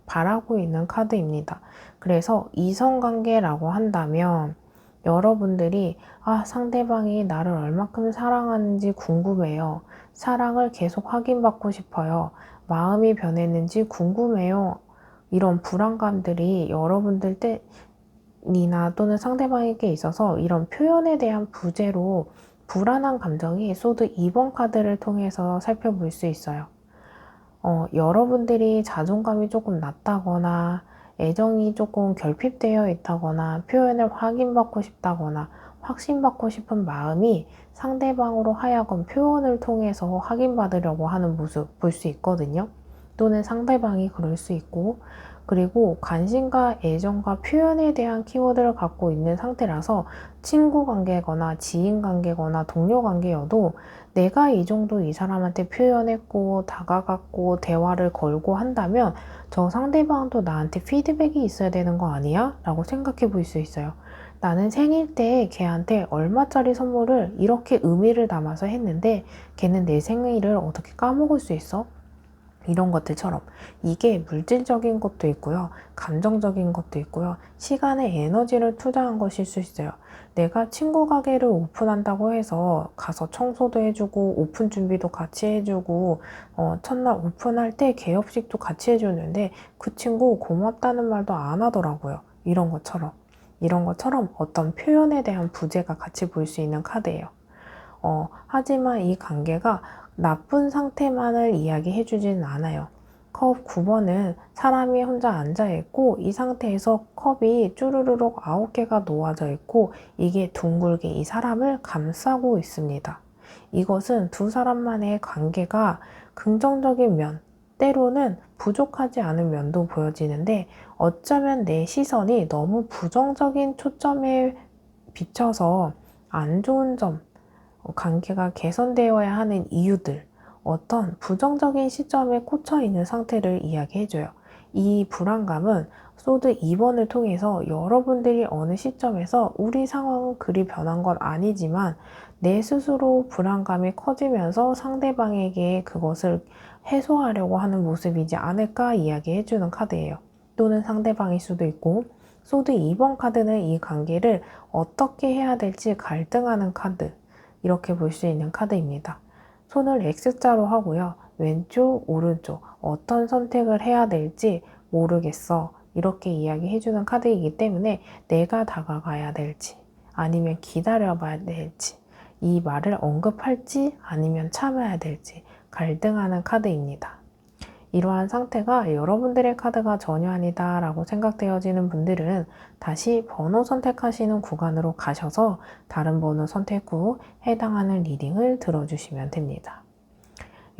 바라고 있는 카드입니다. 그래서 이성관계라고 한다면 여러분들이 상대방이 나를 얼마큼 사랑하는지 궁금해요. 사랑을 계속 확인받고 싶어요. 마음이 변했는지 궁금해요. 이런 불안감들이 여러분들 때이나 또는 상대방에게 있어서 이런 표현에 대한 부재로 불안한 감정이 소드 2번 카드를 통해서 살펴볼 수 있어요. 여러분들이 자존감이 조금 낮다거나 애정이 조금 결핍되어 있다거나 표현을 확인받고 싶다거나 확신받고 싶은 마음이 상대방으로 하여금 표현을 통해서 확인받으려고 하는 모습 볼 수 있거든요. 또는 상대방이 그럴 수 있고 그리고 관심과 애정과 표현에 대한 키워드를 갖고 있는 상태라서 친구 관계거나 지인 관계거나 동료 관계여도 내가 이 정도 이 사람한테 표현했고 다가갔고 대화를 걸고 한다면 저 상대방도 나한테 피드백이 있어야 되는 거 아니야? 라고 생각해 볼 수 있어요. 나는 생일 때 걔한테 얼마짜리 선물을 이렇게 의미를 담아서 했는데 걔는 내 생일을 어떻게 까먹을 수 있어? 이런 것들처럼 이게 물질적인 것도 있고요. 감정적인 것도 있고요. 시간에 에너지를 투자한 것일 수 있어요. 내가 친구 가게를 오픈한다고 해서 가서 청소도 해주고 오픈 준비도 같이 해주고 첫날 오픈할 때 개업식도 같이 해주는데 그 친구 고맙다는 말도 안 하더라고요. 이런 것처럼 어떤 표현에 대한 부재가 같이 볼 수 있는 카드예요. 하지만 이 관계가 나쁜 상태만을 이야기해 주지는 않아요. 컵 9번은 사람이 혼자 앉아있고 이 상태에서 컵이 쭈루루룩 9개가 놓아져 있고 이게 둥글게 이 사람을 감싸고 있습니다. 이것은 두 사람만의 관계가 긍정적인 면, 때로는 부족하지 않은 면도 보여지는데 어쩌면 내 시선이 너무 부정적인 초점에 비춰서 안 좋은 점, 관계가 개선되어야 하는 이유들, 어떤 부정적인 시점에 꽂혀 있는 상태를 이야기해줘요. 이 불안감은 소드 2번을 통해서 여러분들이 어느 시점에서 우리 상황은 그리 변한 건 아니지만 내 스스로 불안감이 커지면서 상대방에게 그것을 해소하려고 하는 모습이지 않을까 이야기해주는 카드예요. 또는 상대방일 수도 있고 소드 2번 카드는 이 관계를 어떻게 해야 될지 갈등하는 카드, 이렇게 볼 수 있는 카드입니다. 손을 X자로 하고요. 왼쪽, 오른쪽 어떤 선택을 해야 될지 모르겠어. 이렇게 이야기해주는 카드이기 때문에 내가 다가가야 될지 아니면 기다려봐야 될지 이 말을 언급할지 아니면 참아야 될지 갈등하는 카드입니다. 이러한 상태가 여러분들의 카드가 전혀 아니다 라고 생각되어지는 분들은 다시 번호 선택하시는 구간으로 가셔서 다른 번호 선택 후 해당하는 리딩을 들어주시면 됩니다.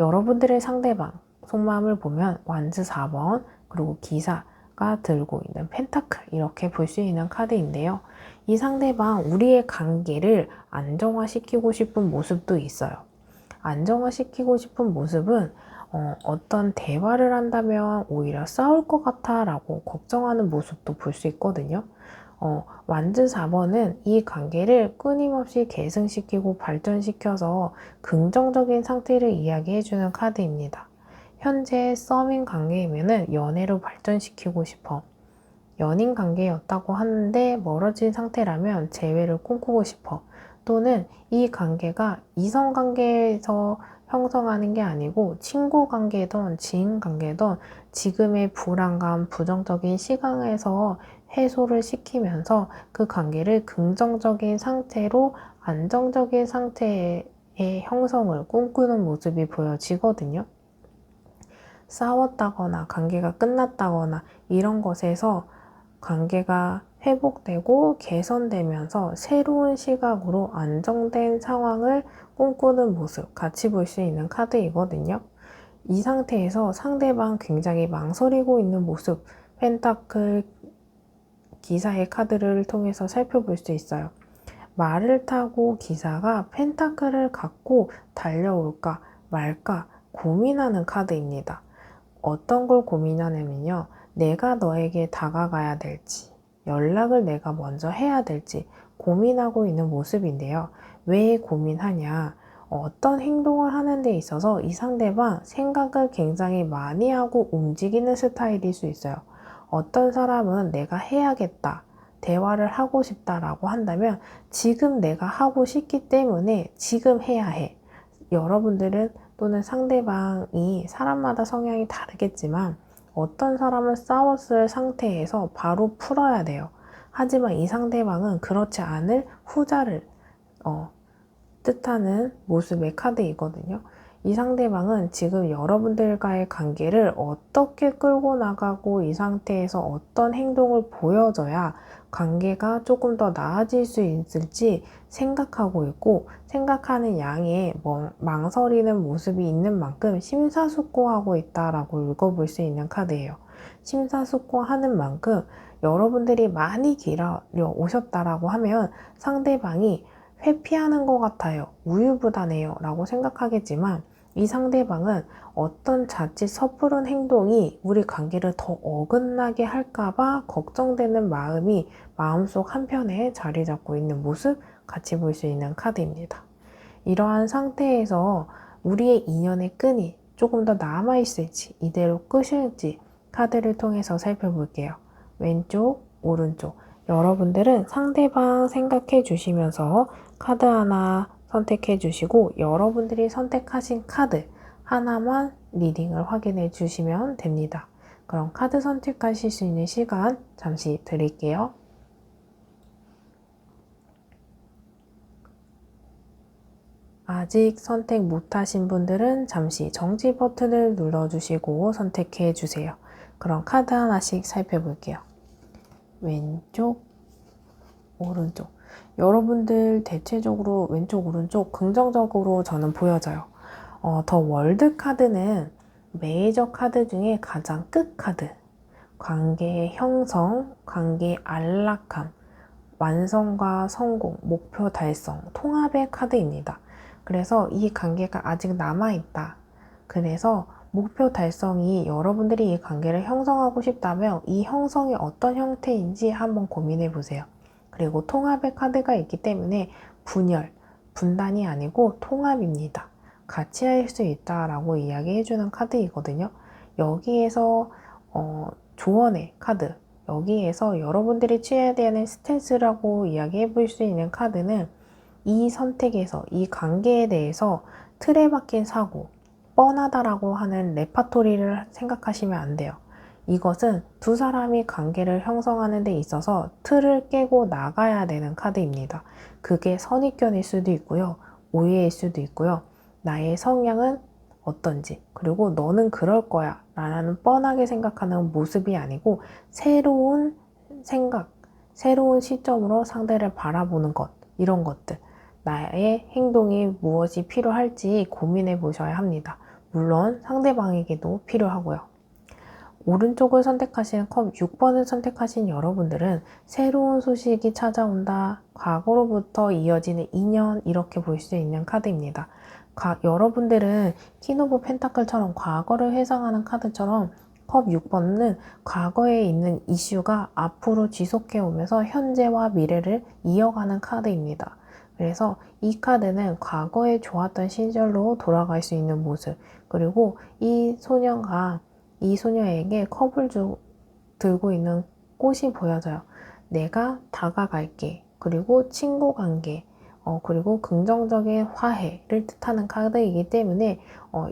여러분들의 상대방 속마음을 보면 완즈 4번 그리고 기사가 들고 있는 펜타클 이렇게 볼 수 있는 카드인데요. 이 상대방 우리의 관계를 안정화시키고 싶은 모습도 있어요. 안정화시키고 싶은 모습은 어떤 대화를 한다면 오히려 싸울 것 같아 라고 걱정하는 모습도 볼 수 있거든요. 완즈 4번은 이 관계를 끊임없이 계승시키고 발전시켜서 긍정적인 상태를 이야기해주는 카드입니다. 현재 썸인 관계이면은 연애로 발전시키고 싶어. 연인 관계였다고 하는데 멀어진 상태라면 재회를 꿈꾸고 싶어. 또는 이 관계가 이성 관계에서 형성하는 게 아니고 친구 관계든 지인 관계든 지금의 불안감, 부정적인 시각에서 해소를 시키면서 그 관계를 긍정적인 상태로 안정적인 상태의 형성을 꿈꾸는 모습이 보여지거든요. 싸웠다거나 관계가 끝났다거나 이런 것에서 관계가 회복되고 개선되면서 새로운 시각으로 안정된 상황을 꿈꾸는 모습 같이 볼 수 있는 카드이거든요. 이 상태에서 상대방 굉장히 망설이고 있는 모습, 펜타클 기사의 카드를 통해서 살펴볼 수 있어요. 말을 타고 기사가 펜타클을 갖고 달려올까 말까 고민하는 카드입니다. 어떤 걸 고민하냐면요. 내가 너에게 다가가야 될지, 연락을 내가 먼저 해야 될지 고민하고 있는 모습인데요. 왜 고민하냐? 어떤 행동을 하는 데 있어서 이 상대방 생각을 굉장히 많이 하고 움직이는 스타일일 수 있어요. 어떤 사람은 내가 해야겠다, 대화를 하고 싶다라고 한다면 지금 내가 하고 싶기 때문에 지금 해야 해. 여러분들은 또는 상대방이 사람마다 성향이 다르겠지만 어떤 사람은 싸웠을 상태에서 바로 풀어야 돼요. 하지만 이 상대방은 그렇지 않을 후자를 뜻하는 모습의 카드이거든요. 이 상대방은 지금 여러분들과의 관계를 어떻게 끌고 나가고 이 상태에서 어떤 행동을 보여줘야 관계가 조금 더 나아질 수 있을지 생각하고 있고, 생각하는 양에 망설이는 모습이 있는 만큼 심사숙고하고 있다라고 읽어볼 수 있는 카드예요. 심사숙고하는 만큼 여러분들이 많이 기다려 오셨다라고 하면 상대방이 회피하는 것 같아요, 우유부단해요 라고 생각하겠지만 이 상대방은 어떤 자칫 섣부른 행동이 우리 관계를 더 어긋나게 할까봐 걱정되는 마음이 마음속 한편에 자리 잡고 있는 모습 같이 볼 수 있는 카드입니다. 이러한 상태에서 우리의 인연의 끈이 조금 더 남아있을지 이대로 끝일지 카드를 통해서 살펴볼게요. 왼쪽, 오른쪽. 여러분들은 상대방 생각해 주시면서 카드 하나 선택해 주시고 여러분들이 선택하신 카드 하나만 리딩을 확인해 주시면 됩니다. 그럼 카드 선택하실 수 있는 시간 잠시 드릴게요. 아직 선택 못하신 분들은 잠시 정지 버튼을 눌러주시고 선택해 주세요. 그럼 카드 하나씩 살펴볼게요. 왼쪽, 오른쪽. 여러분들 대체적으로 왼쪽, 오른쪽 긍정적으로 저는 보여져요. 더 월드 카드는 메이저 카드 중에 가장 끝 카드. 관계의 형성, 관계의 안락함, 완성과 성공, 목표 달성, 통합의 카드입니다. 그래서 이 관계가 아직 남아있다. 그래서 목표 달성이 여러분들이 이 관계를 형성하고 싶다면 이 형성이 어떤 형태인지 한번 고민해 보세요. 그리고 통합의 카드가 있기 때문에 분열, 분단이 아니고 통합입니다. 같이 할 수 있다라고 이야기해주는 카드이거든요. 여기에서 조언의 카드, 여기에서 여러분들이 취해야 되는 스탠스라고 이야기해 볼 수 있는 카드는 이 선택에서, 이 관계에 대해서 틀에 박힌 사고, 뻔하다라고 하는 레파토리를 생각하시면 안 돼요. 이것은 두 사람이 관계를 형성하는 데 있어서 틀을 깨고 나가야 되는 카드입니다. 그게 선입견일 수도 있고요, 오해일 수도 있고요, 나의 성향은 어떤지, 그리고 너는 그럴 거야 라는 뻔하게 생각하는 모습이 아니고 새로운 생각, 새로운 시점으로 상대를 바라보는 것, 이런 것들, 나의 행동이 무엇이 필요할지 고민해 보셔야 합니다. 물론 상대방에게도 필요하고요. 오른쪽을 선택하신 컵 6번을 선택하신 여러분들은 새로운 소식이 찾아온다, 과거로부터 이어지는 인연, 이렇게 볼 수 있는 카드입니다. 여러분들은 퀸 오브 펜타클처럼 과거를 회상하는 카드처럼 컵 6번은 과거에 있는 이슈가 앞으로 지속해 오면서 현재와 미래를 이어가는 카드입니다. 그래서 이 카드는 과거에 좋았던 시절로 돌아갈 수 있는 모습, 그리고 이 소녀가 이 소녀에게 컵을 들고 있는 꽃이 보여져요. 내가 다가갈게. 그리고 친구 관계, 그리고 긍정적인 화해를 뜻하는 카드이기 때문에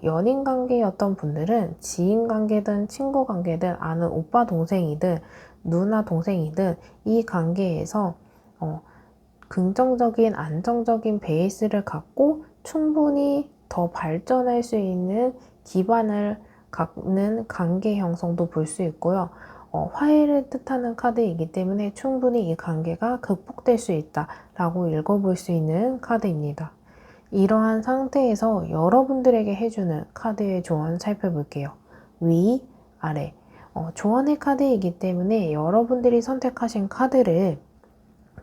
연인 관계였던 분들은 지인 관계든 친구 관계든 아는 오빠 동생이든 누나 동생이든 이 관계에서 긍정적인 안정적인 베이스를 갖고 충분히 더 발전할 수 있는 기반을 갖는 관계 형성도 볼 수 있고요. 화해를 뜻하는 카드이기 때문에 충분히 이 관계가 극복될 수 있다라고 읽어볼 수 있는 카드입니다. 이러한 상태에서 여러분들에게 해주는 카드의 조언 살펴볼게요. 위, 아래. 조언의 카드이기 때문에 여러분들이 선택하신 카드를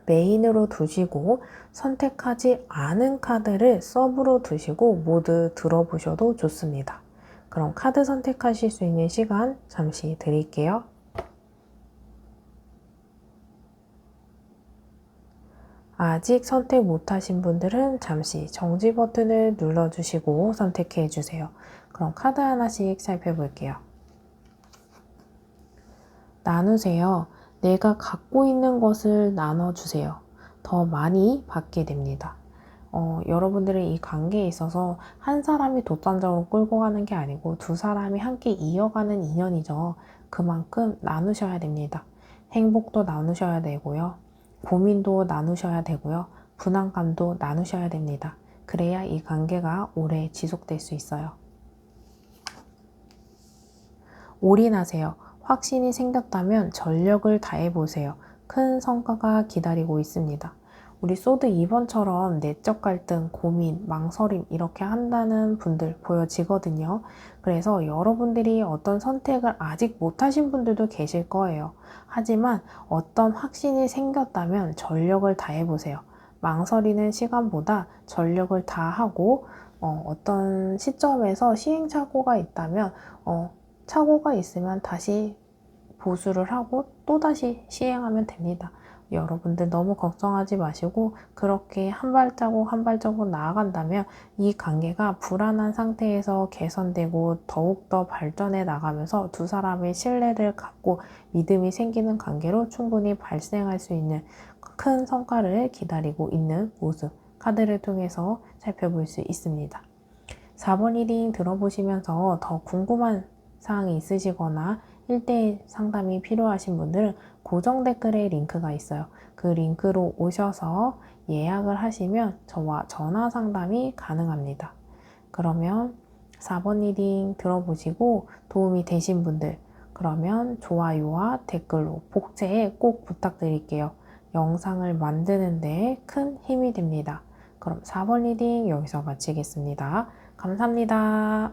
메인으로 두시고 선택하지 않은 카드를 서브로 두시고 모두 들어보셔도 좋습니다. 그럼 카드 선택하실 수 있는 시간 잠시 드릴게요. 아직 선택 못하신 분들은 잠시 정지 버튼을 눌러주시고 선택해 주세요. 그럼 카드 하나씩 살펴볼게요. 나누세요. 내가 갖고 있는 것을 나눠주세요. 더 많이 받게 됩니다. 여러분들의 이 관계에 있어서 한 사람이 돛단적으로 끌고 가는 게 아니고 두 사람이 함께 이어가는 인연이죠. 그만큼 나누셔야 됩니다. 행복도 나누셔야 되고요. 고민도 나누셔야 되고요. 불안감도 나누셔야 됩니다. 그래야 이 관계가 오래 지속될 수 있어요. 올인하세요. 확신이 생겼다면 전력을 다해보세요. 큰 성과가 기다리고 있습니다. 우리 소드 2번처럼 내적 갈등, 고민, 망설임 이렇게 한다는 분들 보여지거든요. 그래서 여러분들이 어떤 선택을 아직 못하신 분들도 계실 거예요. 하지만 어떤 확신이 생겼다면 전력을 다해보세요. 망설이는 시간보다 전력을 다하고 어떤 시점에서 시행착오가 있다면 착오가 있으면 다시 보수를 하고 또다시 시행하면 됩니다. 여러분들 너무 걱정하지 마시고 그렇게 한 발자국 한 발자국 나아간다면 이 관계가 불안한 상태에서 개선되고 더욱더 발전해 나가면서 두 사람의 신뢰를 갖고 믿음이 생기는 관계로 충분히 발생할 수 있는 큰 성과를 기다리고 있는 모습 카드를 통해서 살펴볼 수 있습니다. 4번 리딩 들어보시면서 더 궁금한 사항이 있으시거나 1대1 상담이 필요하신 분들은 고정 댓글에 링크가 있어요. 그 링크로 오셔서 예약을 하시면 저와 전화 상담이 가능합니다. 그러면 4번 리딩 들어보시고 도움이 되신 분들 그러면 좋아요와 댓글로 복제에 꼭 부탁드릴게요. 영상을 만드는 데 큰 힘이 됩니다. 그럼 4번 리딩 여기서 마치겠습니다. 감사합니다.